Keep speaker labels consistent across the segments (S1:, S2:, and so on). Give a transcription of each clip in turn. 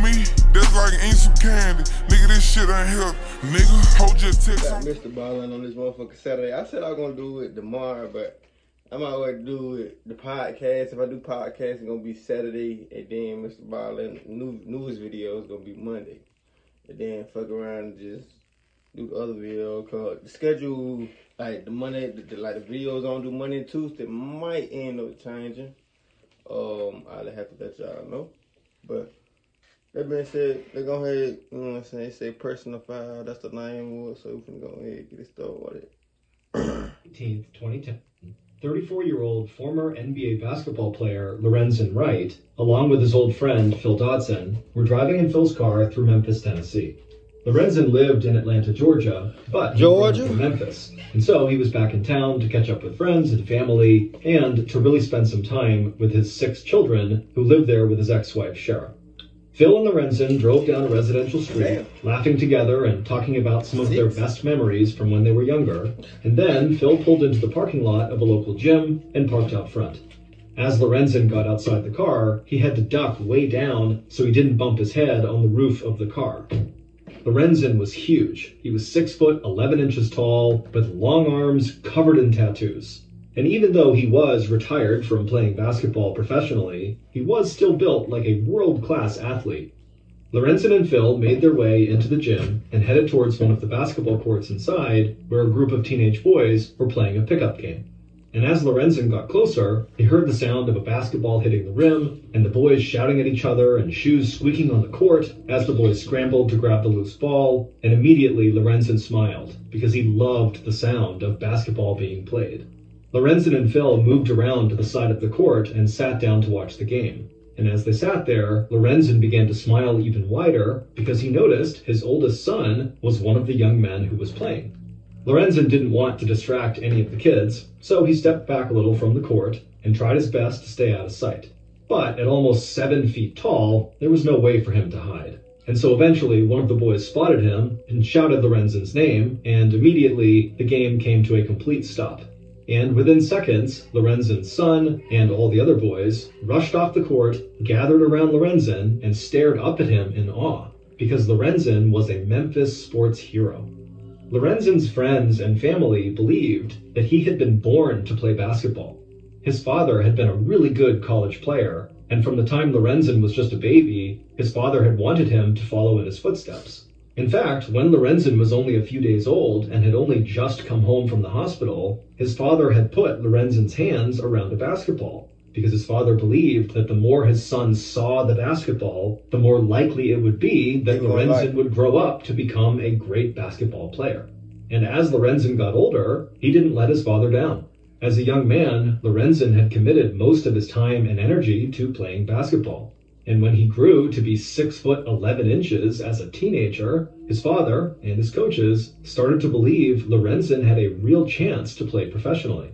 S1: me, that's like eating some candy. Nigga, this shit ain't help. Nigga, hold your text.
S2: Got MrBallen on this motherfucking Saturday. I said I was gonna do it tomorrow, but I might well do it the podcast. If I do podcast, it's gonna be Saturday, and then MrBallen newest video is gonna be Monday. And then fuck around and just do the other video, cause the schedule, like the Monday, like the videos on do Monday and Tuesday might end up changing. I'll have to let y'all know. But that being said, they go ahead, you know what I'm saying, say personal file, that's the name, so we can go ahead and get it started.
S3: 18th, 2010. 34-year-old former NBA basketball player Lorenzen Wright, along with his old friend Phil Dodson, were driving in Phil's car through Memphis, Tennessee. Lorenzen lived in Atlanta, Georgia, but he was from Memphis, and so he was back in town to catch up with friends and family, and to really spend some time with his 6 children who lived there with his ex-wife, Shara. Phil and Lorenzen drove down a residential street, laughing together and talking about some of their best memories from when they were younger, and then Phil pulled into the parking lot of a local gym and parked out front. As Lorenzen got outside the car, he had to duck way down so he didn't bump his head on the roof of the car. Lorenzen was huge. He was 6 foot 11 inches tall, with long arms covered in tattoos. And even though he was retired from playing basketball professionally, he was still built like a world-class athlete. Lorenzen and Phil made their way into the gym and headed towards one of the basketball courts inside, where a group of teenage boys were playing a pickup game. And as Lorenzen got closer, he heard the sound of a basketball hitting the rim, and the boys shouting at each other and shoes squeaking on the court as the boys scrambled to grab the loose ball, and immediately Lorenzen smiled, because he loved the sound of basketball being played. Lorenzen and Phil moved around to the side of the court and sat down to watch the game. And as they sat there, Lorenzen began to smile even wider because he noticed his oldest son was one of the young men who was playing. Lorenzen didn't want to distract any of the kids, so he stepped back a little from the court and tried his best to stay out of sight. But at almost 7 feet tall, there was no way for him to hide. And so eventually one of the boys spotted him and shouted Lorenzen's name, and immediately the game came to a complete stop. And within seconds, Lorenzen's son and all the other boys rushed off the court, gathered around Lorenzen, and stared up at him in awe, because Lorenzen was a Memphis sports hero. Lorenzen's friends and family believed that he had been born to play basketball. His father had been a really good college player, and from the time Lorenzen was just a baby, his father had wanted him to follow in his footsteps. In fact, when Lorenzen was only a few days old and had only just come home from the hospital, his father had put Lorenzen's hands around a basketball, because his father believed that the more his son saw the basketball, the more likely it would be that Lorenzen would grow up to become a great basketball player. And as Lorenzen got older, he didn't let his father down. As a young man, Lorenzen had committed most of his time and energy to playing basketball. And when he grew to be 6 foot 11 inches as a teenager, his father and his coaches started to believe Lorenzen had a real chance to play professionally.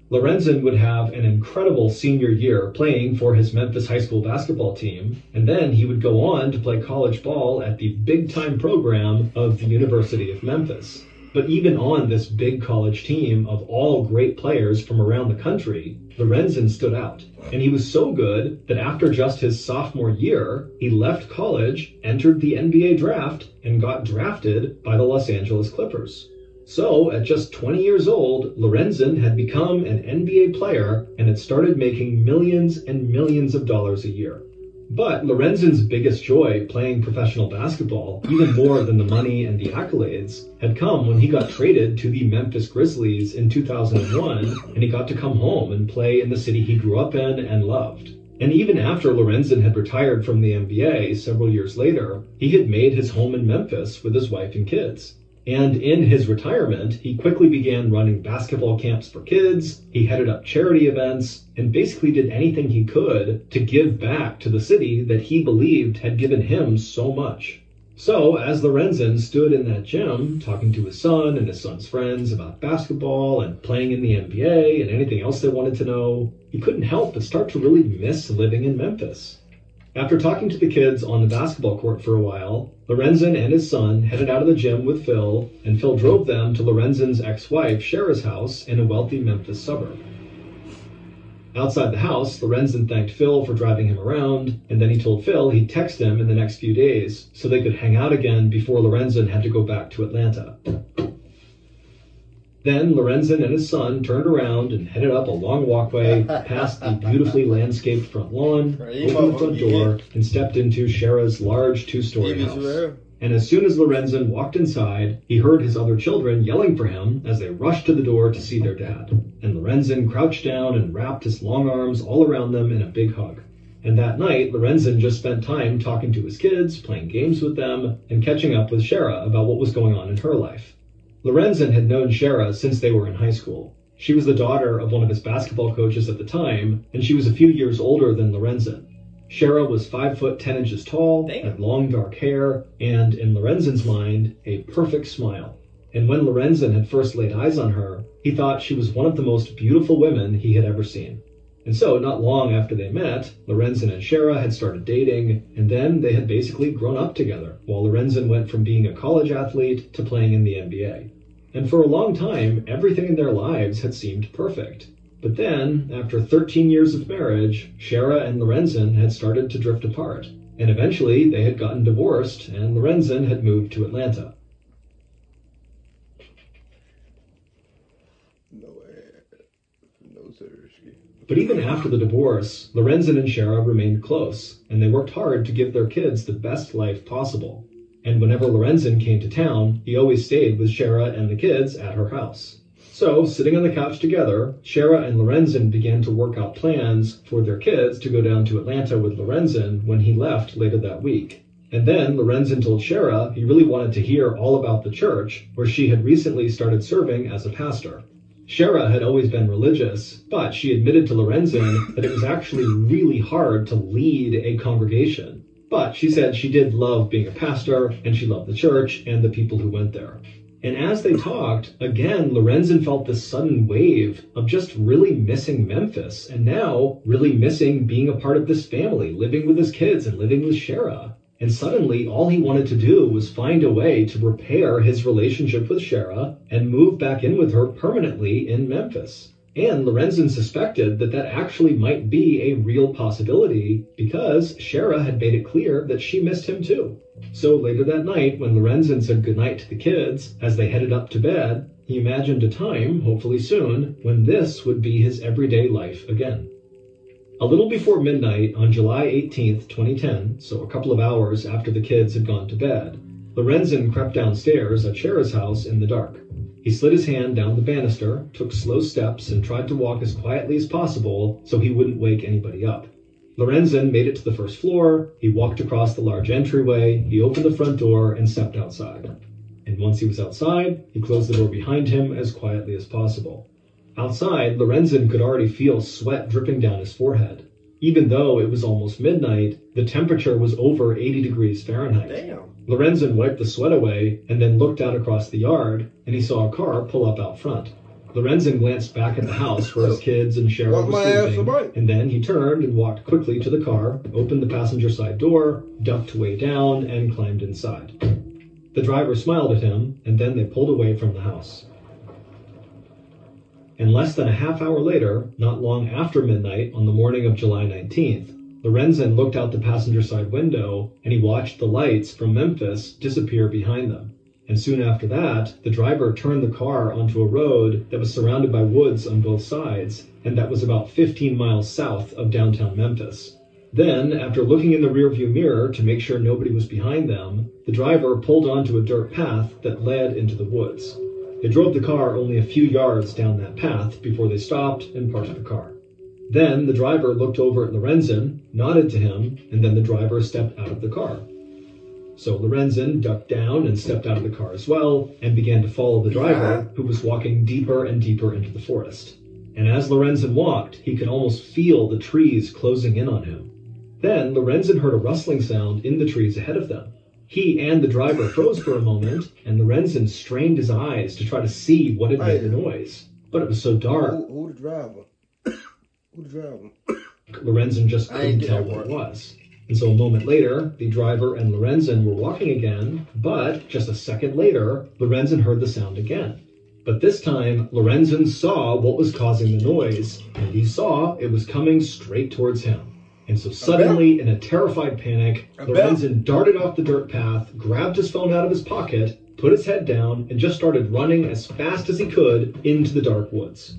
S3: Lorenzen would have an incredible senior year playing for his Memphis high school basketball team, and then he would go on to play college ball at the big-time program of the University of Memphis. But even on this big college team of all great players from around the country, Lorenzen stood out. And he was so good that after just his sophomore year, he left college, entered the NBA draft, and got drafted by the Los Angeles Clippers. So, at just 20 years old, Lorenzen had become an NBA player and had started making millions and millions of dollars a year. But Lorenzen's biggest joy playing professional basketball, even more than the money and the accolades, had come when he got traded to the Memphis Grizzlies in 2001, and he got to come home and play in the city he grew up in and loved. And even after Lorenzen had retired from the NBA several years later, he had made his home in Memphis with his wife and kids. And in his retirement, he quickly began running basketball camps for kids, he headed up charity events, and basically did anything he could to give back to the city that he believed had given him so much. So, as Lorenzen stood in that gym, talking to his son and his son's friends about basketball and playing in the NBA and anything else they wanted to know, he couldn't help but start to really miss living in Memphis. After talking to the kids on the basketball court for a while, Lorenzen and his son headed out of the gym with Phil, and Phil drove them to Lorenzen's ex-wife, Shara's house in a wealthy Memphis suburb. Outside the house, Lorenzen thanked Phil for driving him around, and then he told Phil he'd text him in the next few days so they could hang out again before Lorenzen had to go back to Atlanta. Then Lorenzen and his son turned around and headed up a long walkway past the beautifully landscaped front lawn, opened the front door, and stepped into Shara's large two-story house. And as soon as Lorenzen walked inside, he heard his other children yelling for him as they rushed to the door to see their dad. And Lorenzen crouched down and wrapped his long arms all around them in a big hug. And that night, Lorenzen just spent time talking to his kids, playing games with them, and catching up with Shara about what was going on in her life. Lorenzen had known Shara since they were in high school. She was the daughter of one of his basketball coaches at the time, and she was a few years older than Lorenzen. Shara was 5 foot 10 inches tall, had long dark hair, and, in Lorenzen's mind, a perfect smile. And when Lorenzen had first laid eyes on her, he thought she was one of the most beautiful women he had ever seen. And so, not long after they met, Lorenzen and Shara had started dating, and then they had basically grown up together, while Lorenzen went from being a college athlete to playing in the NBA. And for a long time, everything in their lives had seemed perfect. But then, after 13 years of marriage, Shara and Lorenzen had started to drift apart. And eventually, they had gotten divorced, and Lorenzen had moved to Atlanta. But even after the divorce, Lorenzen and Shara remained close, and they worked hard to give their kids the best life possible. And whenever Lorenzen came to town, he always stayed with Shara and the kids at her house. So, sitting on the couch together, Shara and Lorenzen began to work out plans for their kids to go down to Atlanta with Lorenzen when he left later that week. And then Lorenzen told Shara he really wanted to hear all about the church, where she had recently started serving as a pastor. Shara had always been religious, but she admitted to Lorenzen that it was actually really hard to lead a congregation. But she said she did love being a pastor, and she loved the church and the people who went there. And as they talked, again, Lorenzen felt this sudden wave of just really missing Memphis, and now really missing being a part of this family, living with his kids and living with Shara. And suddenly, all he wanted to do was find a way to repair his relationship with Shara and move back in with her permanently in Memphis. And Lorenzen suspected that that actually might be a real possibility because Shara had made it clear that she missed him too. So later that night, when Lorenzen said goodnight to the kids as they headed up to bed, he imagined a time, hopefully soon, when this would be his everyday life again. A little before midnight on July 18th, 2010, so a couple of hours after the kids had gone to bed, Lorenzen crept downstairs at Shara's house in the dark. He slid his hand down the banister, took slow steps, and tried to walk as quietly as possible so he wouldn't wake anybody up. Lorenzen made it to the first floor, he walked across the large entryway, he opened the front door, and stepped outside. And once he was outside, he closed the door behind him as quietly as possible. Outside, Lorenzen could already feel sweat dripping down his forehead. Even though it was almost midnight, the temperature was over 80 degrees Fahrenheit.
S2: Damn.
S3: Lorenzen wiped the sweat away and then looked out across the yard, and he saw a car pull up out front. Lorenzen glanced back at the house where his kids and Shara were sleeping, and then he turned and walked quickly to the car, opened the passenger side door, ducked way down, and climbed inside. The driver smiled at him, and then they pulled away from the house. And less than a half hour later, not long after midnight on the morning of July 19th, Lorenzen looked out the passenger side window and he watched the lights from Memphis disappear behind them. And soon after that, the driver turned the car onto a road that was surrounded by woods on both sides, and that was about 15 miles south of downtown Memphis. Then, after looking in the rearview mirror to make sure nobody was behind them, the driver pulled onto a dirt path that led into the woods. They drove the car only a few yards down that path before they stopped and parked the car. Then the driver looked over at Lorenzen, nodded to him, and then the driver stepped out of the car. So Lorenzen ducked down and stepped out of the car as well, and began to follow the driver, who was walking deeper and deeper into the forest. And as Lorenzen walked, he could almost feel the trees closing in on him. Then Lorenzen heard a rustling sound in the trees ahead of them. He and the driver froze for a moment, and Lorenzen strained his eyes to try to see what had made the noise. But it was so dark.
S2: Who the driver? Who the driver?
S3: Lorenzen just couldn't tell what it was. And so a moment later, the driver and Lorenzen were walking again, but just a second later, Lorenzen heard the sound again. But this time, Lorenzen saw what was causing the noise, and he saw it was coming straight towards him. And so suddenly, in a terrified panic, Lorenzen darted off the dirt path, grabbed his phone out of his pocket, put his head down, and just started running as fast as he could into the dark woods.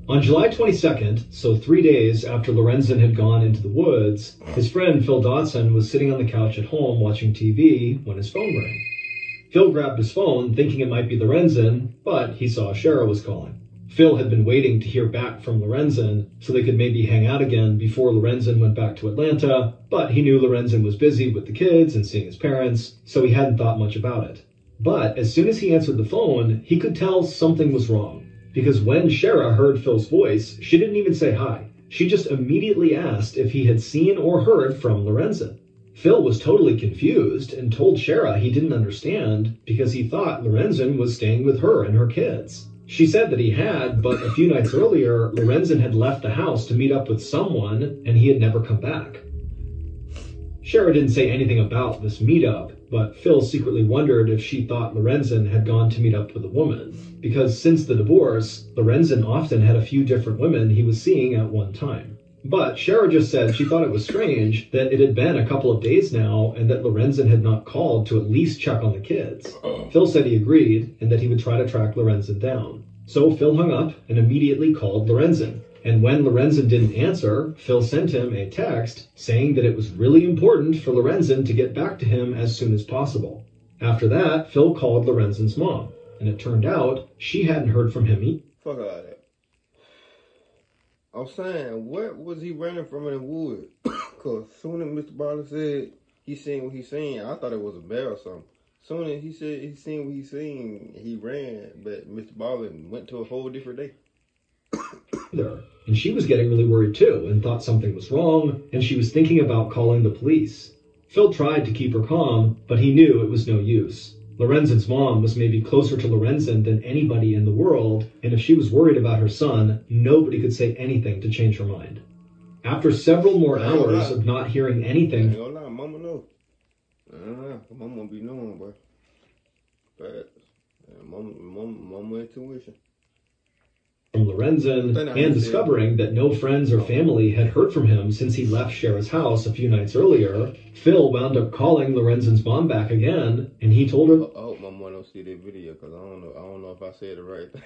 S3: On July 22nd, so 3 days after Lorenzen had gone into the woods, his friend Phil Dodson was sitting on the couch at home watching TV when his phone rang. Phil grabbed his phone, thinking it might be Lorenzen, but he saw Shara was calling. Phil had been waiting to hear back from Lorenzen so they could maybe hang out again before Lorenzen went back to Atlanta, but he knew Lorenzen was busy with the kids and seeing his parents, so he hadn't thought much about it. But as soon as he answered the phone, he could tell something was wrong, because when Shara heard Phil's voice, she didn't even say hi. She just immediately asked if he had seen or heard from Lorenzen. Phil was totally confused and told Shara he didn't understand because he thought Lorenzen was staying with her and her kids. She said that he had, but a few nights earlier, Lorenzen had left the house to meet up with someone, and he had never come back. Shara didn't say anything about this meetup, but Phil secretly wondered if she thought Lorenzen had gone to meet up with a woman, because since the divorce, Lorenzen often had a few different women he was seeing at one time. But Shara just said she thought it was strange that it had been a couple of days now and that Lorenzen had not called to at least check on the kids. Phil said he agreed and that he would try to track Lorenzen down. So Phil hung up and immediately called Lorenzen. And when Lorenzen didn't answer, Phil sent him a text saying that it was really important for Lorenzen to get back to him as soon as possible. After that, Phil called Lorenzen's mom, and it turned out she hadn't heard from him either.
S2: Fuck all that. I'm saying, what was he running from in the woods? Because soon as MrBallen said he seen what he seen, I thought it was a bear or something. Soon as he said he seen what he seen, he ran, but MrBallen went to a whole different day.
S3: And she was getting really worried too and thought something was wrong, and she was thinking about calling the police. Phil tried to keep her calm, but he knew it was no use. Lorenzen's mom was maybe closer to Lorenzen than anybody in the world, and if she was worried about her son, nobody could say anything to change her mind. After several more hours of not hearing anything...
S2: I ain't gonna lie, mama know. Mama be knowing, boy. But mama intuition.
S3: From Lorenzen, and discovering that no friends or family had heard from him since he left Shara's house a few nights earlier, Phil wound up calling Lorenzen's mom back again, and he told her...
S2: I hope my mom don't see that video, because I don't know if I said the right thing.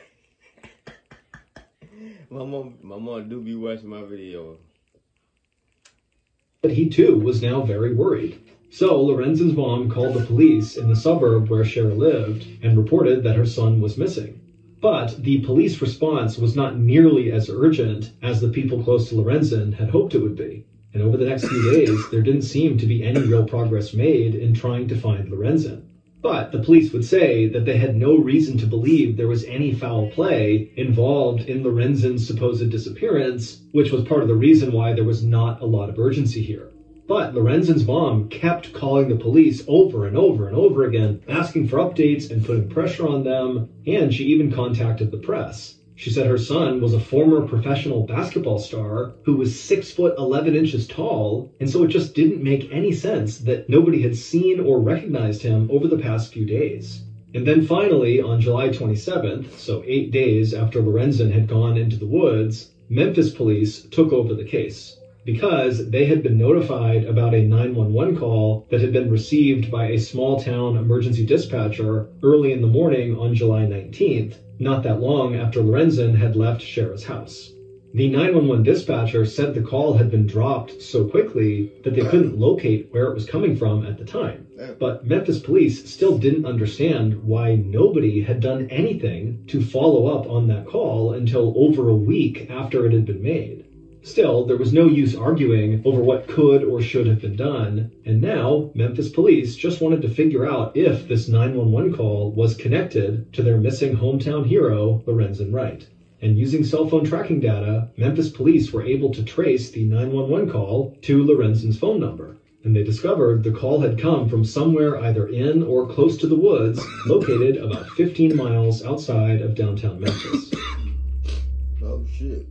S2: my mom do be watching my video.
S3: But he too was now very worried. So Lorenzen's mom called the police in the suburb where Shara lived and reported that her son was missing. But the police response was not nearly as urgent as the people close to Lorenzen had hoped it would be. And over the next few days, there didn't seem to be any real progress made in trying to find Lorenzen. But the police would say that they had no reason to believe there was any foul play involved in Lorenzen's supposed disappearance, which was part of the reason why there was not a lot of urgency here. But Lorenzen's mom kept calling the police over and over and over again, asking for updates and putting pressure on them, and she even contacted the press. She said her son was a former professional basketball star who was 6'11" tall, and so it just didn't make any sense that nobody had seen or recognized him over the past few days. And then finally, on July 27th, so 8 days after Lorenzen had gone into the woods, Memphis police took over the case, because they had been notified about a 911 call that had been received by a small town emergency dispatcher early in the morning on July 19th, not that long after Lorenzen had left Shara's house. The 911 dispatcher said the call had been dropped so quickly that they couldn't locate where it was coming from at the time. But Memphis police still didn't understand why nobody had done anything to follow up on that call until over a week after it had been made. Still, there was no use arguing over what could or should have been done, and now Memphis police just wanted to figure out if this 911 call was connected to their missing hometown hero, Lorenzen Wright. And using cell phone tracking data, Memphis police were able to trace the 911 call to Lorenzen's phone number, and they discovered the call had come from somewhere either in or close to the woods, located about 15 miles outside of downtown Memphis.
S2: Oh, shit.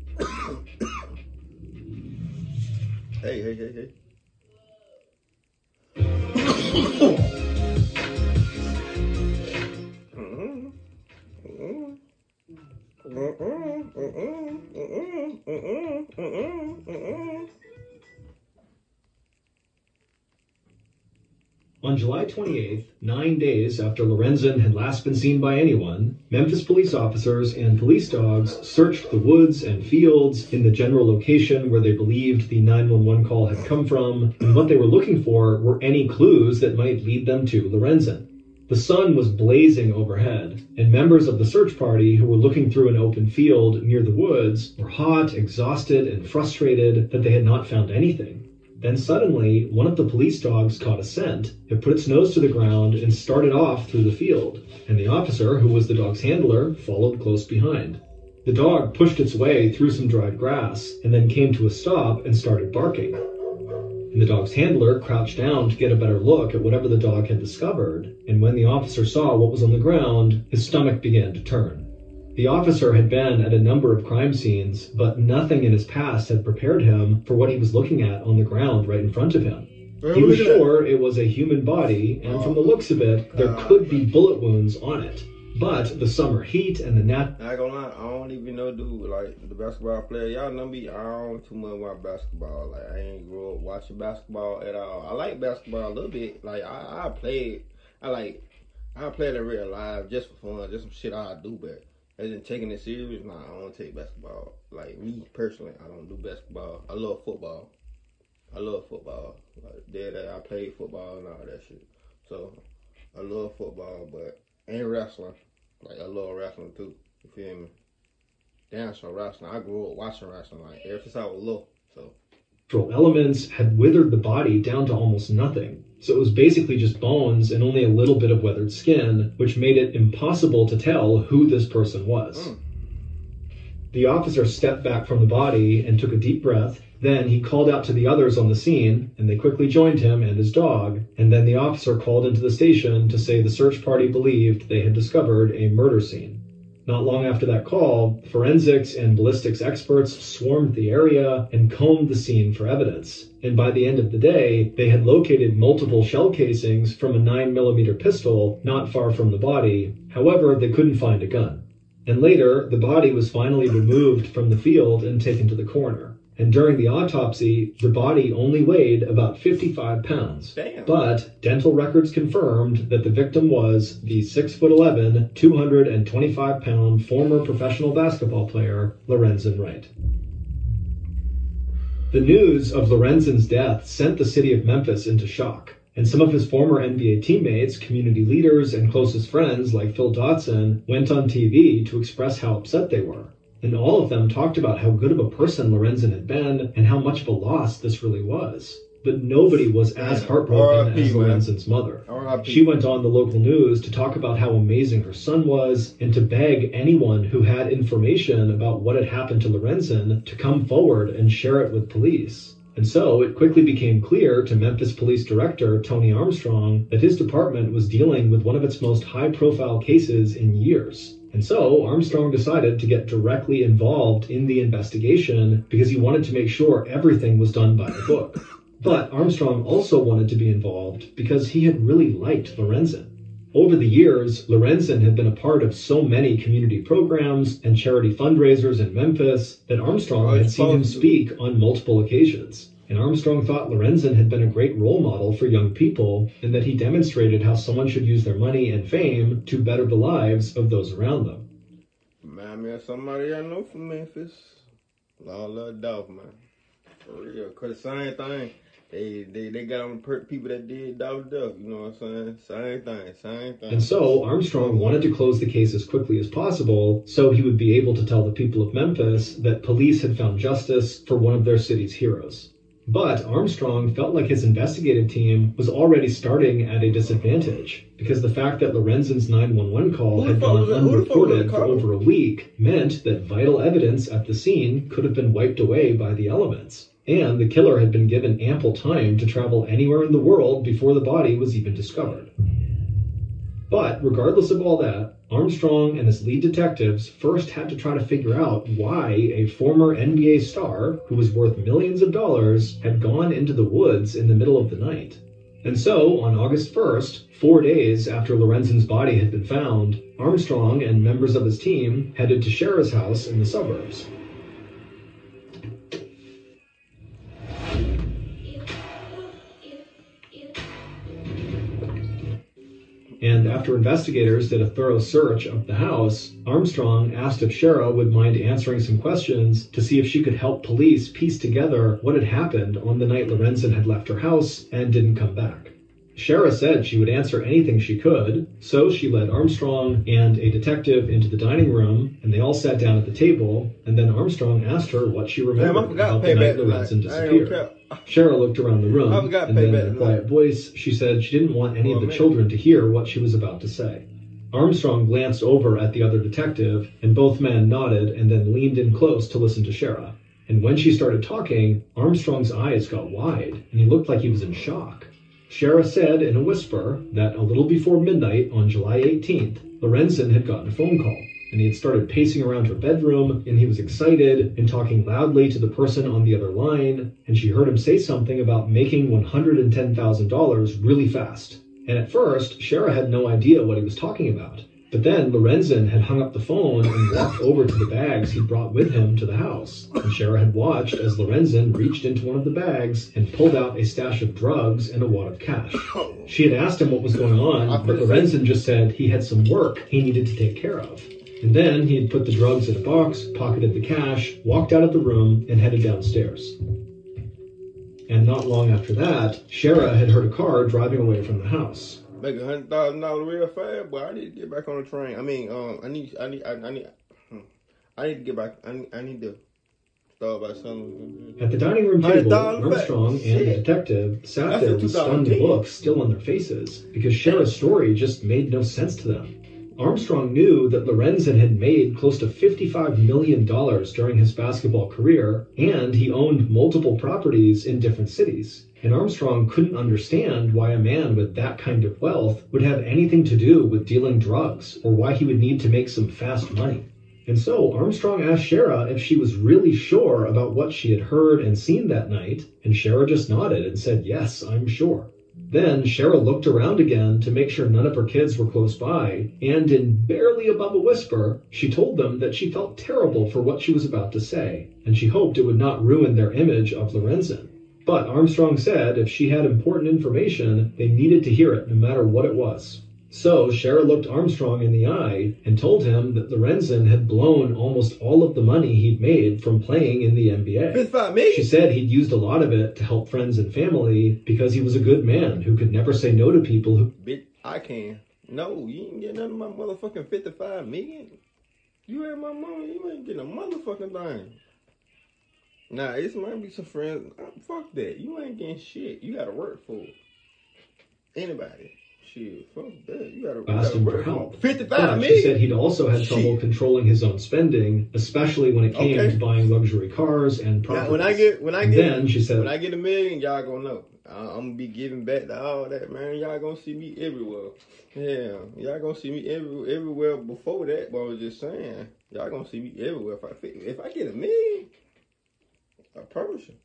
S2: Hey.
S3: On July 28th, 9 days after Lorenzen had last been seen by anyone, Memphis police officers and police dogs searched the woods and fields in the general location where they believed the 911 call had come from, and what they were looking for were any clues that might lead them to Lorenzen. The sun was blazing overhead, and members of the search party who were looking through an open field near the woods were hot, exhausted, and frustrated that they had not found anything. Then suddenly, one of the police dogs caught a scent. It put its nose to the ground and started off through the field, and the officer, who was the dog's handler, followed close behind. The dog pushed its way through some dried grass and then came to a stop and started barking. And the dog's handler crouched down to get a better look at whatever the dog had discovered, and when the officer saw what was on the ground, his stomach began to turn. The officer had been at a number of crime scenes, but nothing in his past had prepared him for what he was looking at on the ground right in front of him. He was sure it was a human body, and from the looks of it, there could be bullet wounds on it. But the summer heat and the net...
S2: I ain't gonna lie, I don't even know, dude, like, the basketball player. Y'all know me, I don't too much about basketball. Like, I ain't grew up watching basketball at all. I like basketball a little bit. Like, I played it in real life just for fun, just some shit I do, but as in taking it serious, nah, I don't take basketball. Like, me, personally, I don't do basketball. I love football. Like, I played football and all that shit. So, I love football, but ain't wrestling. Like, I love wrestling too. You feel me? Damn, so wrestling. I grew up watching wrestling, like, ever since I was little. So,
S3: natural elements had withered the body down to almost nothing. So it was basically just bones and only a little bit of weathered skin, which made it impossible to tell who this person was. The officer stepped back from the body and took a deep breath. Then he called out to the others on the scene, and they quickly joined him and his dog. And then the officer called into the station to say the search party believed they had discovered a murder scene. Not long after that call, forensics and ballistics experts swarmed the area and combed the scene for evidence. And by the end of the day, they had located multiple shell casings from a 9mm pistol not far from the body. However, they couldn't find a gun. And later, the body was finally removed from the field and taken to the coroner. And during the autopsy, the body only weighed about 55 pounds.
S2: Damn.
S3: But dental records confirmed that the victim was the 6'11", 225-pound former professional basketball player, Lorenzen Wright. The news of Lorenzen's death sent the city of Memphis into shock. And some of his former NBA teammates, community leaders, and closest friends like Phil Dotson went on TV to express how upset they were. And all of them talked about how good of a person Lorenzen had been and how much of a loss this really was. But nobody was as heartbroken as Lorenzen's mother. She went on the local news to talk about how amazing her son was and to beg anyone who had information about what had happened to Lorenzen to come forward and share it with police. And so it quickly became clear to Memphis Police Director Tony Armstrong that his department was dealing with one of its most high-profile cases in years. And so Armstrong decided to get directly involved in the investigation because he wanted to make sure everything was done by the book. But Armstrong also wanted to be involved because he had really liked Lorenzen. Over the years, Lorenzen had been a part of so many community programs and charity fundraisers in Memphis that Armstrong had seen him speak on multiple occasions. And Armstrong thought Lorenzen had been a great role model for young people and that he demonstrated how someone should use their money and fame to better the lives of those around them.
S2: Remind me of somebody I know from Memphis. Love Dog, man. For real. Cause the same thing. They got on the people that did Dog Duck, you know what I'm saying? Same thing.
S3: And so Armstrong wanted to close the case as quickly as possible so he would be able to tell the people of Memphis that police had found justice for one of their city's heroes. But Armstrong felt like his investigative team was already starting at a disadvantage because the fact that Lorenzen's 911 call had gone unreported for over a week meant that vital evidence at the scene could have been wiped away by the elements. And the killer had been given ample time to travel anywhere in the world before the body was even discovered. But regardless of all that, Armstrong and his lead detectives first had to try to figure out why a former NBA star, who was worth millions of dollars, had gone into the woods in the middle of the night. And so, on August 1st, 4 days after Lorenzen's body had been found, Armstrong and members of his team headed to Shara's house in the suburbs. And after investigators did a thorough search of the house, Armstrong asked if Shara would mind answering some questions to see if she could help police piece together what had happened on the night Lorenzen had left her house and didn't come back. Shara said she would answer anything she could, so she led Armstrong and a detective into the dining room, and they all sat down at the table, and then Armstrong asked her what she remembered about the night Lorenzen disappeared. Shara looked around the room, and then in a quiet voice, she said she didn't want any of the children to hear what she was about to say. Armstrong glanced over at the other detective, and both men nodded and then leaned in close to listen to Shara. And when she started talking, Armstrong's eyes got wide, and he looked like he was in shock. Shara said in a whisper that a little before midnight on July 18th, Lorenzen had gotten a phone call, and he had started pacing around her bedroom, and he was excited and talking loudly to the person on the other line, and she heard him say something about making $110,000 really fast. And at first, Shara had no idea what he was talking about. But then Lorenzen had hung up the phone and walked over to the bags he'd brought with him to the house. And Shara had watched as Lorenzen reached into one of the bags and pulled out a stash of drugs and a wad of cash. She had asked him what was going on, but Lorenzen just said he had some work he needed to take care of. And then he had put the drugs in a box, pocketed the cash, walked out of the room, and headed downstairs. And not long after that, Shara had heard a car driving away from the house.
S2: Make $100,000 real fast, but I need to get back on the train. I need to get back. I need to start by something.
S3: At the dining room table, Armstrong and the detective sat there with stunned looks still on their faces because Shara's story just made no sense to them. Armstrong knew that Lorenzen had made close to $55 million during his basketball career, and he owned multiple properties in different cities. And Armstrong couldn't understand why a man with that kind of wealth would have anything to do with dealing drugs, or why he would need to make some fast money. And so Armstrong asked Shara if she was really sure about what she had heard and seen that night, and Shara just nodded and said, "Yes, I'm sure." Then Shara looked around again to make sure none of her kids were close by, and in barely above a whisper, she told them that she felt terrible for what she was about to say, and she hoped it would not ruin their image of Lorenzen. But Armstrong said if she had important information, they needed to hear it no matter what it was. So Shara looked Armstrong in the eye and told him that Lorenzen had blown almost all of the money he'd made from playing in the NBA.
S2: $55 million?
S3: She said he'd used a lot of it to help friends and family because he was a good man who could never say no to people who...
S2: Bitch, I can. No, you ain't getting none of my motherfucking $55 million. You had my money, you ain't getting a motherfucking thing. Nah, it might be some friends. Fuck that. You ain't getting shit. You gotta work for it. Anybody. Shit, fuck that. You gotta work for it. $55 million?
S3: She said he'd also had trouble controlling his own spending, especially when it came to buying luxury cars and properties.
S2: When I get $1 million, y'all gonna know. I'm gonna be giving back to all that, man. Y'all gonna see me everywhere. Yeah, y'all gonna see me everywhere before that, but I was just saying, y'all gonna see me everywhere. If I get $1 million, I promise you.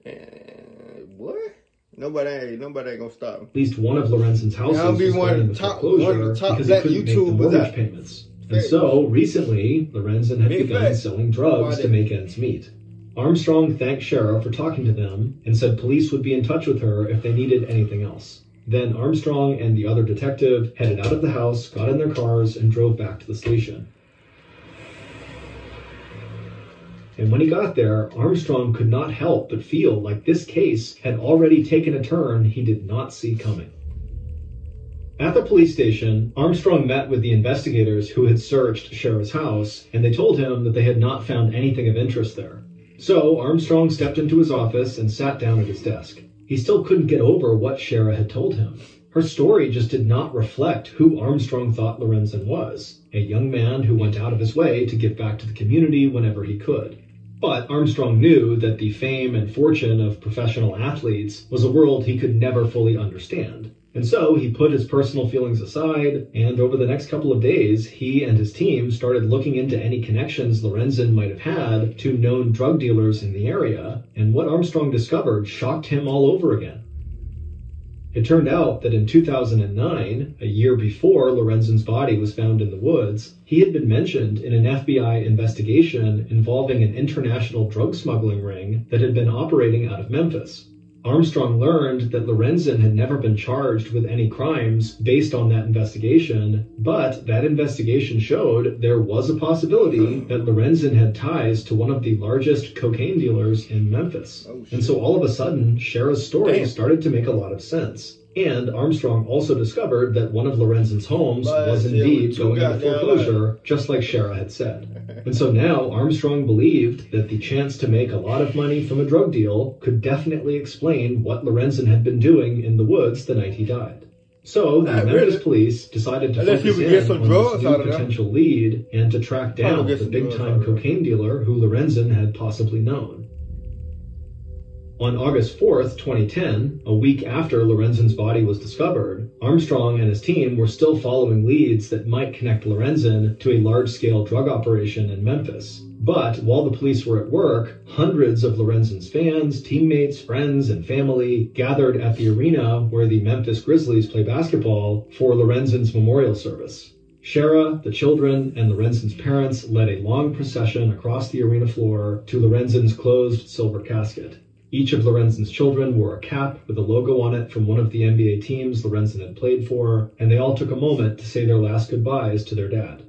S2: And what? Nobody ain't gonna stop me.
S3: At least one of Lorenzen's houses
S2: I'll be
S3: was
S2: one of the top black YouTubers.
S3: Mortgage payments. And so recently, Lorenzen had begun selling drugs to make ends meet. Armstrong thanked Shara for talking to them and said police would be in touch with her if they needed anything else. Then Armstrong and the other detective headed out of the house, got in their cars, and drove back to the station. And when he got there, Armstrong could not help but feel like this case had already taken a turn he did not see coming. At the police station, Armstrong met with the investigators who had searched Shara's house, and they told him that they had not found anything of interest there. So Armstrong stepped into his office and sat down at his desk. He still couldn't get over what Shara had told him. Her story just did not reflect who Armstrong thought Lorenzen was, a young man who went out of his way to give back to the community whenever he could. But Armstrong knew that the fame and fortune of professional athletes was a world he could never fully understand. And so he put his personal feelings aside, and over the next couple of days, he and his team started looking into any connections Lorenzen might have had to known drug dealers in the area, and what Armstrong discovered shocked him all over again. It turned out that in 2009, a year before Lorenzen's body was found in the woods, he had been mentioned in an FBI investigation involving an international drug smuggling ring that had been operating out of Memphis. Armstrong learned that Lorenzen had never been charged with any crimes based on that investigation, but that investigation showed there was a possibility that Lorenzen had ties to one of the largest cocaine dealers in Memphis. And so all of a sudden, Shara's story started to make a lot of sense. And Armstrong also discovered that one of Lorenzen's homes was indeed going into foreclosure, just like Shara had said. And so now Armstrong believed that the chance to make a lot of money from a drug deal could definitely explain what Lorenzen had been doing in the woods the night he died. So the Memphis police decided to focus in on this new potential lead and to track down the big-time cocaine dealer who Lorenzen had possibly known. On August 4th, 2010, a week after Lorenzen's body was discovered, Armstrong and his team were still following leads that might connect Lorenzen to a large-scale drug operation in Memphis. But while the police were at work, hundreds of Lorenzen's fans, teammates, friends, and family gathered at the arena where the Memphis Grizzlies play basketball for Lorenzen's memorial service. Shara, the children, and Lorenzen's parents led a long procession across the arena floor to Lorenzen's closed silver casket. Each of Lorenzen's children wore a cap with a logo on it from one of the NBA teams Lorenzen had played for, and they all took a moment to say their last goodbyes to their dad.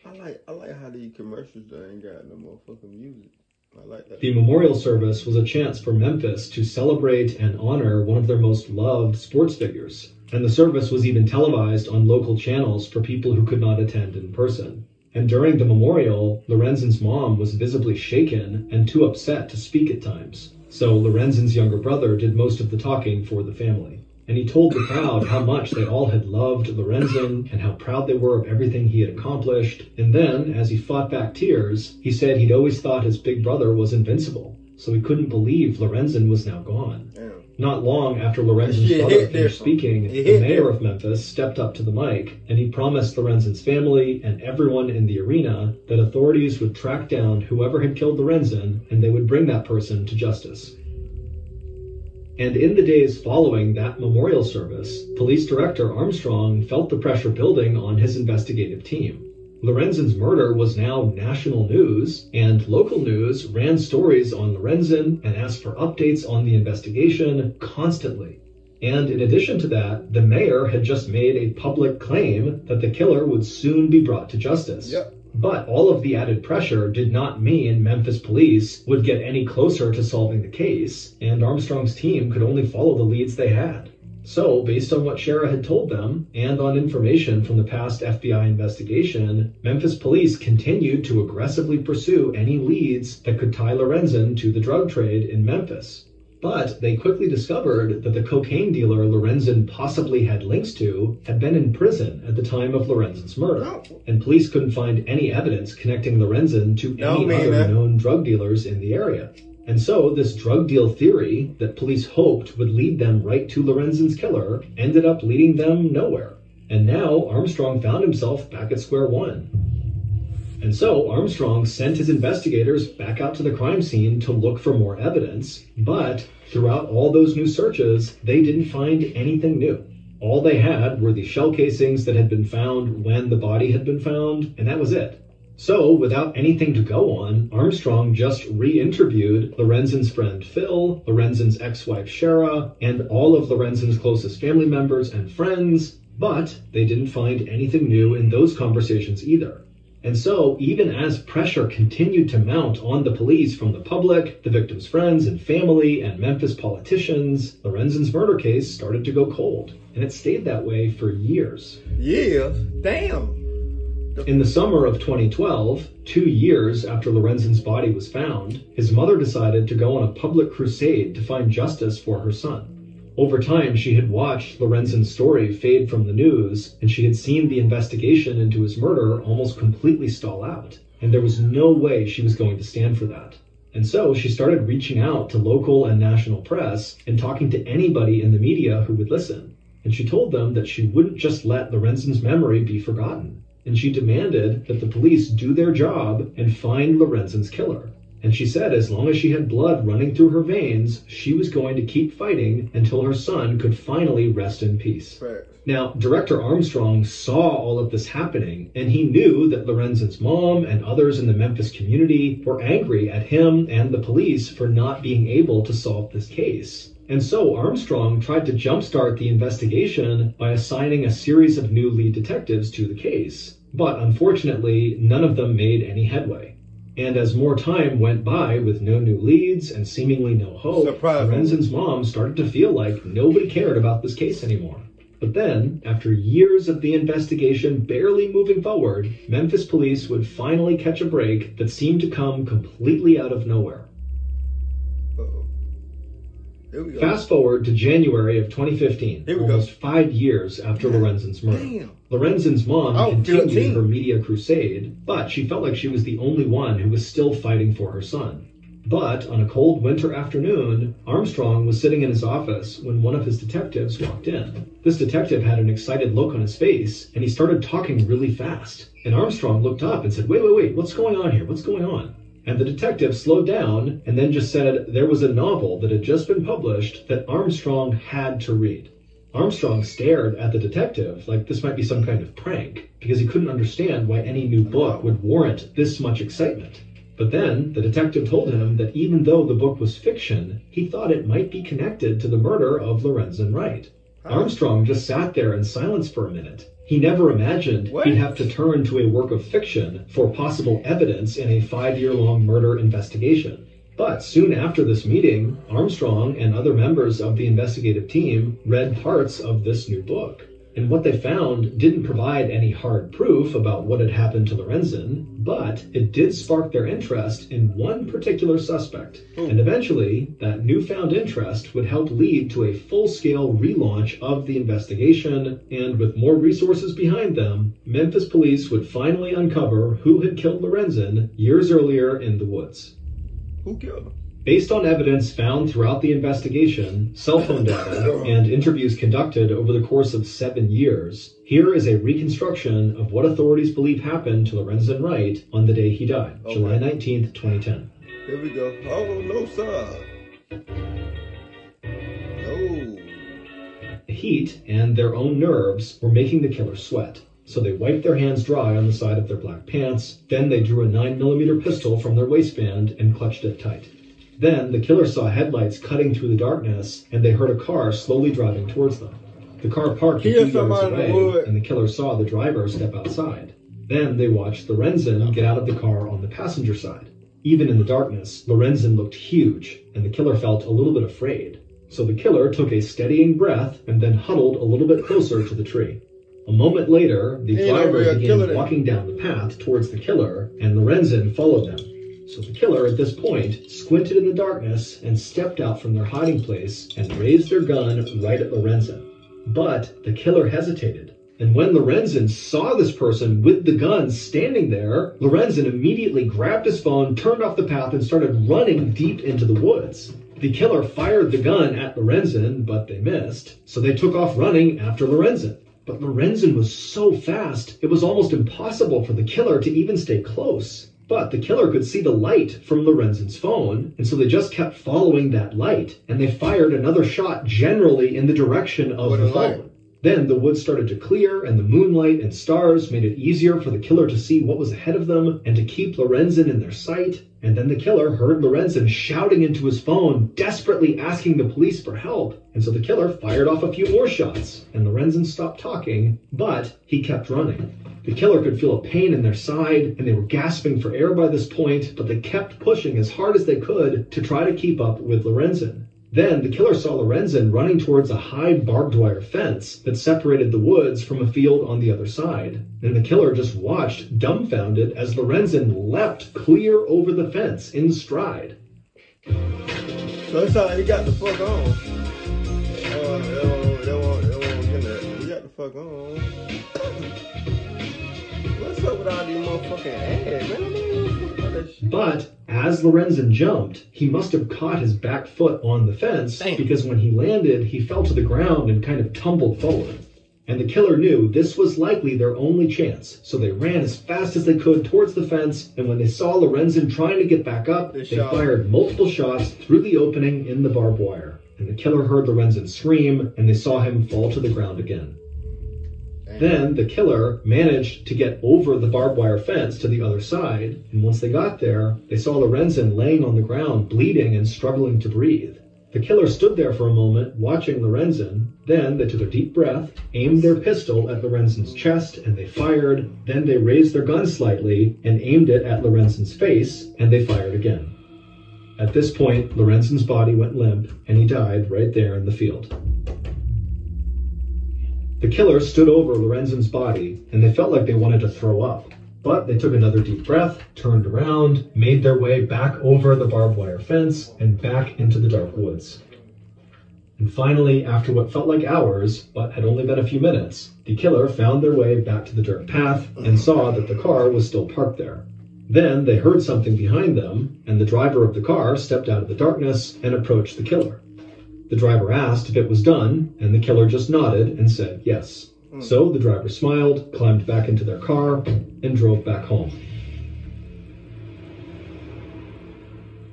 S2: I like how these commercials ain't got no motherfucking music. I like that.
S3: The memorial service was a chance for Memphis to celebrate and honor one of their most loved sports figures, and the service was even televised on local channels for people who could not attend in person. And during the memorial, Lorenzen's mom was visibly shaken and too upset to speak at times. So Lorenzen's younger brother did most of the talking for the family. And he told the crowd how much they all had loved Lorenzen and how proud they were of everything he had accomplished. And then, as he fought back tears, he said he'd always thought his big brother was invincible. So he couldn't believe Lorenzen was now gone. Not long after Lorenzen's brother finished speaking, the mayor of Memphis stepped up to the mic, and he promised Lorenzen's family and everyone in the arena that authorities would track down whoever had killed Lorenzen, and they would bring that person to justice. And in the days following that memorial service, Police Director Armstrong felt the pressure building on his investigative team. Lorenzen's murder was now national news, and local news ran stories on Lorenzen and asked for updates on the investigation constantly. And in addition to that, the mayor had just made a public claim that the killer would soon be brought to justice. But all of the added pressure did not mean Memphis police would get any closer to solving the case, and Armstrong's team could only follow the leads they had. So, based on what Shara had told them, and on information from the past FBI investigation, Memphis police continued to aggressively pursue any leads that could tie Lorenzen to the drug trade in Memphis. But they quickly discovered that the cocaine dealer Lorenzen possibly had links to had been in prison at the time of Lorenzen's murder, and police couldn't find any evidence connecting Lorenzen to any other known drug dealers in the area. And so this drug deal theory that police hoped would lead them right to Lorenzen's killer ended up leading them nowhere. And now Armstrong found himself back at square one. And so Armstrong sent his investigators back out to the crime scene to look for more evidence, but throughout all those new searches, they didn't find anything new. All they had were the shell casings that had been found when the body had been found, and that was it. So, without anything to go on, Armstrong just re-interviewed Lorenzen's friend Phil, Lorenzen's ex-wife Shara, and all of Lorenzen's closest family members and friends, but they didn't find anything new in those conversations either. And so, even as pressure continued to mount on the police from the public, the victim's friends and family, and Memphis politicians, Lorenzen's murder case started to go cold. And it stayed that way for years.
S2: Years? Damn!
S3: In the summer of 2012, 2 years after Lorenzen's body was found, his mother decided to go on a public crusade to find justice for her son. Over time, she had watched Lorenzen's story fade from the news, and she had seen the investigation into his murder almost completely stall out, and there was no way she was going to stand for that. And so she started reaching out to local and national press and talking to anybody in the media who would listen. And she told them that she wouldn't just let Lorenzen's memory be forgotten. And she demanded that the police do their job and find Lorenzen's killer. And she said as long as she had blood running through her veins, she was going to keep fighting until her son could finally rest in peace.
S2: Right.
S3: Now, Director Armstrong saw all of this happening, and he knew that Lorenzen's mom and others in the Memphis community were angry at him and the police for not being able to solve this case. And so Armstrong tried to jumpstart the investigation by assigning a series of new lead detectives to the case. But unfortunately, none of them made any headway. And as more time went by with no new leads and seemingly no hope, Lorenzen's mom started to feel like nobody cared about this case anymore. But then, after years of the investigation barely moving forward, Memphis police would finally catch a break that seemed to come completely out of nowhere.
S2: Here we go.
S3: Fast forward to January of 2015,
S2: Here we
S3: almost
S2: go.
S3: 5 years after Lorenzen's murder.
S2: Damn.
S3: Lorenzen's mom continued
S2: 15.
S3: her media crusade, but she felt like she was the only one who was still fighting for her son. But on a cold winter afternoon, Armstrong was sitting in his office when one of his detectives walked in. This detective had an excited look on his face, and he started talking really fast. And Armstrong looked up and said, wait, what's going on here? What's going on? And the detective slowed down and then just said there was a novel that had just been published that Armstrong had to read. Armstrong stared at the detective like this might be some kind of prank, because he couldn't understand why any new book would warrant this much excitement. But then the detective told him that even though the book was fiction, he thought it might be connected to the murder of Lorenzen Wright. Armstrong just sat there in silence for a minute. He never imagined he'd have to turn to a work of fiction for possible evidence in a 5-year-long murder investigation. But soon after this meeting, Armstrong and other members of the investigative team read parts of this new book. And what they found didn't provide any hard proof about what had happened to Lorenzen, but it did spark their interest in one particular suspect. And eventually, that newfound interest would help lead to a full-scale relaunch of the investigation, and with more resources behind them, Memphis police would finally uncover who had killed Lorenzen years earlier in the woods.
S2: Who killed him?
S3: Based on evidence found throughout the investigation, cell phone data, and interviews conducted over the course of 7 years, here is a reconstruction of what authorities believe happened to Lorenzen Wright on the day he died, July 19th, 2010.
S2: Here we go. Oh, no, sir. No.
S3: The heat and their own nerves were making the killer sweat. So they wiped their hands dry on the side of their black pants. Then they drew a 9mm pistol from their waistband and clutched it tight. Then the killer saw headlights cutting through the darkness, and they heard a car slowly driving towards them. The car parked a few yards away, and the killer saw the driver step outside. Then they watched Lorenzen get out of the car on the passenger side. Even in the darkness, Lorenzen looked huge, and the killer felt a little bit afraid. So the killer took a steadying breath and then huddled a little bit closer to the tree. A moment later, the driver began walking down the path towards the killer, and Lorenzen followed them. So the killer, at this point, squinted in the darkness and stepped out from their hiding place and raised their gun right at Lorenzen. But the killer hesitated. And when Lorenzen saw this person with the gun standing there, Lorenzen immediately grabbed his phone, turned off the path, and started running deep into the woods. The killer fired the gun at Lorenzen, but they missed, so they took off running after Lorenzen. But Lorenzen was so fast, it was almost impossible for the killer to even stay close. But the killer could see the light from Lorenzen's phone, and so they just kept following that light, and they fired another shot generally in the direction of the phone. Then the woods started to clear, and the moonlight and stars made it easier for the killer to see what was ahead of them and to keep Lorenzen in their sight. And then the killer heard Lorenzen shouting into his phone, desperately asking the police for help. And so the killer fired off a few more shots, and Lorenzen stopped talking, but he kept running. The killer could feel a pain in their side, and they were gasping for air by this point, but they kept pushing as hard as they could to try to keep up with Lorenzen. Then the killer saw Lorenzen running towards a high barbed wire fence that separated the woods from a field on the other side. And the killer just watched, dumbfounded, as Lorenzen leapt clear over the fence in stride.
S2: So that's how he got the fuck on. He got the fuck on. What's up with all these motherfucking ads, man?
S3: But as Lorenzen jumped, he must have caught his back foot on the fence because when he landed, he fell to the ground and kind of tumbled forward. And the killer knew this was likely their only chance, so they ran as fast as they could towards the fence, and when they saw Lorenzen trying to get back up, they fired multiple shots through the opening in the barbed wire. And the killer heard Lorenzen scream, and they saw him fall to the ground again. Then the killer managed to get over the barbed wire fence to the other side, and once they got there, they saw Lorenzen laying on the ground, bleeding and struggling to breathe. The killer stood there for a moment, watching Lorenzen. Then they took a deep breath, aimed their pistol at Lorenzen's chest, and they fired. Then they raised their gun slightly and aimed it at Lorenzen's face, and they fired again. At this point, Lorenzen's body went limp, and he died right there in the field. The killer stood over Lorenzen's body, and they felt like they wanted to throw up. But they took another deep breath, turned around, made their way back over the barbed wire fence, and back into the dark woods. And finally, after what felt like hours, but had only been a few minutes, the killer found their way back to the dirt path and saw that the car was still parked there. Then they heard something behind them, and the driver of the car stepped out of the darkness and approached the killer. The driver asked if it was done, and the killer just nodded and said yes. So the driver smiled, climbed back into their car, and drove back home.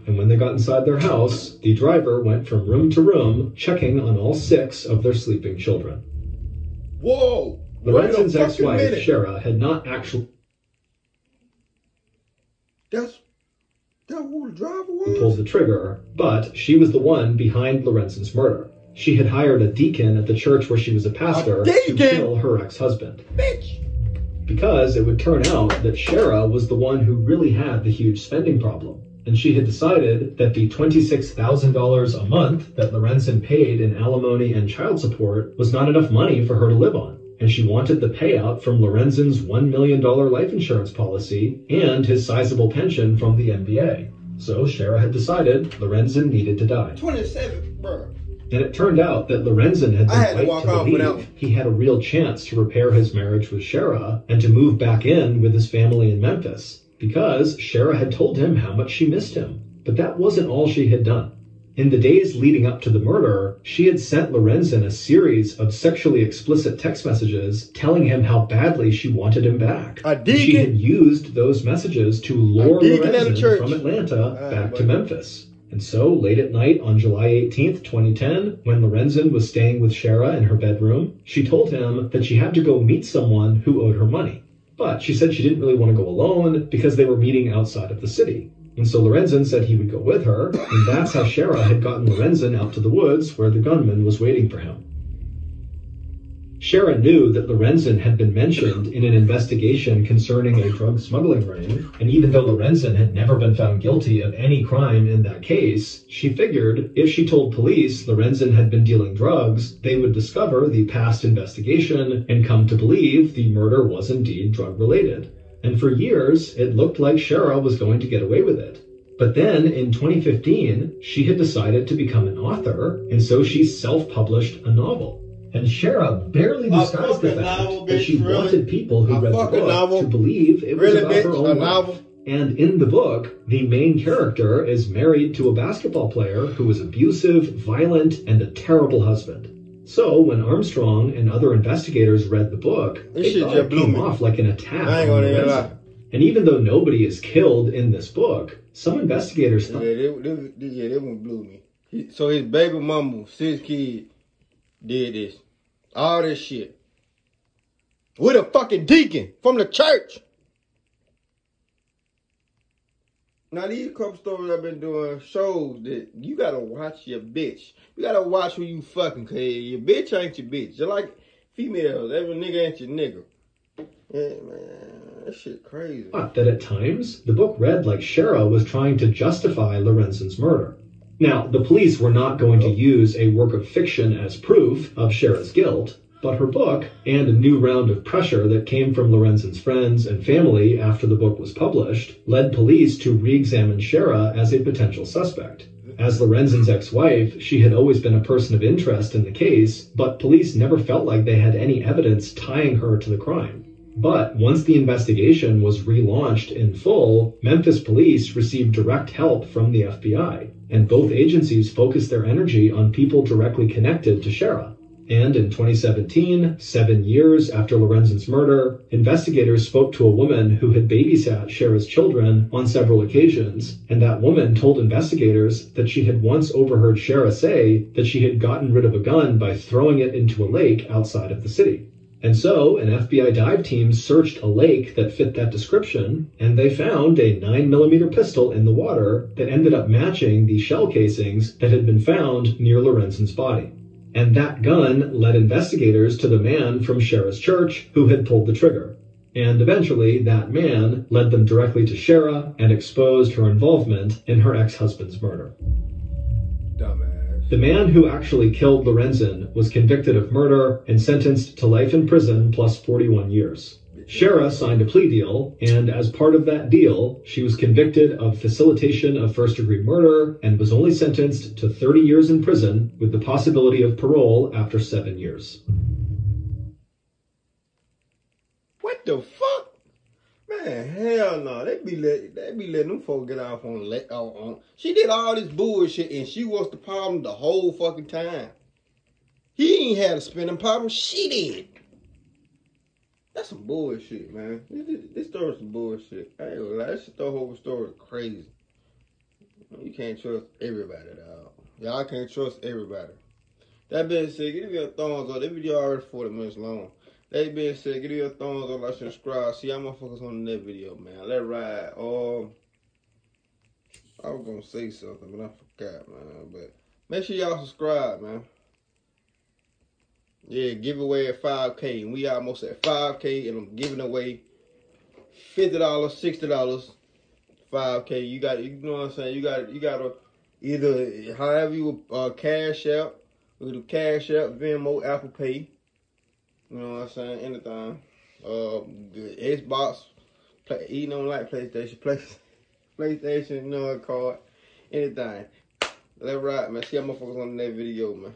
S3: And when they got inside their house, the driver went from room to room, checking on all 6 of their sleeping children.
S2: Whoa!
S3: Lorenzen's ex-wife, Shara, had not actually...
S2: That's who the driver was?
S3: Pulled the trigger, but she was the one behind Lorenzen's murder. She had hired a deacon at the church where she was a pastor to kill her ex-husband.
S2: Bitch!
S3: Because it would turn out that Shara was the one who really had the huge spending problem. And she had decided that the $26,000 a month that Lorenzen paid in alimony and child support was not enough money for her to live on. And she wanted the payout from Lorenzen's $1 million life insurance policy and his sizable pension from the NBA. So Shara had decided Lorenzen needed to die.
S2: 27, bro.
S3: And it turned out that Lorenzen had been right to believe he had a real chance to repair his marriage with Shara and to move back in with his family in Memphis, because Shara had told him how much she missed him. But that wasn't all she had done. In the days leading up to the murder, she had sent Lorenzen a series of sexually explicit text messages telling him how badly she wanted him back. And she had used those messages to lure Lorenzen from Atlanta back to Memphis. And so, late at night on July 18th, 2010, when Lorenzen was staying with Shara in her bedroom, she told him that she had to go meet someone who owed her money. But she said she didn't really want to go alone because they were meeting outside of the city. And so Lorenzen said he would go with her, and that's how Shara had gotten Lorenzen out to the woods where the gunman was waiting for him. Shara knew that Lorenzen had been mentioned in an investigation concerning a drug smuggling ring, and even though Lorenzen had never been found guilty of any crime in that case, she figured if she told police Lorenzen had been dealing drugs, they would discover the past investigation and come to believe the murder was indeed drug-related. And for years, it looked like Shara was going to get away with it. But then, in 2015, she had decided to become an author, and so she self-published a novel. And Shara barely disguised the fact that she wanted people who read the book to believe it was about her own life. And in the book, the main character is married to a basketball player who was abusive, violent, and a terrible husband. So when Armstrong and other investigators read the book, they thought it came off like an attack on Lorenzen. And even though nobody is killed in this book, some investigators thought...
S2: Yeah, that one blew me. So his baby mama, 6 kids, did this. All this shit. With a fucking deacon from the church. Now, these couple stories I've been doing shows that you gotta watch your bitch. You gotta watch who you fucking, cause your bitch ain't your bitch. Just like females, every nigga ain't your nigga. Yeah, man, that shit crazy.
S3: That at times, the book read like Shara was trying to justify Lorenzen's murder. Now, the police were not going to use a work of fiction as proof of Shara's guilt, but her book, and a new round of pressure that came from Lorenzen's friends and family after the book was published, led police to re-examine Shara as a potential suspect. As Lorenzen's ex-wife, she had always been a person of interest in the case, but police never felt like they had any evidence tying her to the crime. But once the investigation was relaunched in full, Memphis police received direct help from the FBI, and both agencies focused their energy on people directly connected to Shara. And in 2017, 7 years after Lorenzen's murder, investigators spoke to a woman who had babysat Shara's children on several occasions, and that woman told investigators that she had once overheard Shara say that she had gotten rid of a gun by throwing it into a lake outside of the city. And so, an FBI dive team searched a lake that fit that description, and they found a 9mm pistol in the water that ended up matching the shell casings that had been found near Lorenzen's body. And that gun led investigators to the man from Shara's church who had pulled the trigger. And eventually, that man led them directly to Shara and exposed her involvement in her ex-husband's murder.
S2: Dumbass.
S3: The man who actually killed Lorenzen was convicted of murder and sentenced to life in prison plus 41 years. Shara signed a plea deal, and as part of that deal, she was convicted of facilitation of first-degree murder and was only sentenced to 30 years in prison with the possibility of parole after 7 years.
S2: What the fuck? Man, hell no. They be letting them folks get off on. She did all this bullshit and she was the problem the whole fucking time. He ain't had a spinning problem. She did. That's some bullshit, man. This story's some bullshit. I ain't gonna lie. This whole story is crazy. You can't trust everybody, dog. Y'all can't trust everybody. That being said, give me a thumbs up. This video already 40 minutes long. That being said, give me a thumbs up, like, subscribe. See y'all motherfuckers on the next video, man. Let's ride. I was gonna say something, but I forgot, man. But make sure y'all subscribe, man. Yeah, giveaway at 5K. And we almost at 5K, and I'm giving away $50, $60, 5K. You got, you know what I'm saying? You gotta either however you cash out, we can do cash out, Venmo, Apple Pay. You know what I'm saying? Anything. Xbox, you don't like PlayStation, PlayStation, you know, card, anything. Let's ride, man. See y'all motherfuckers on the next video, man.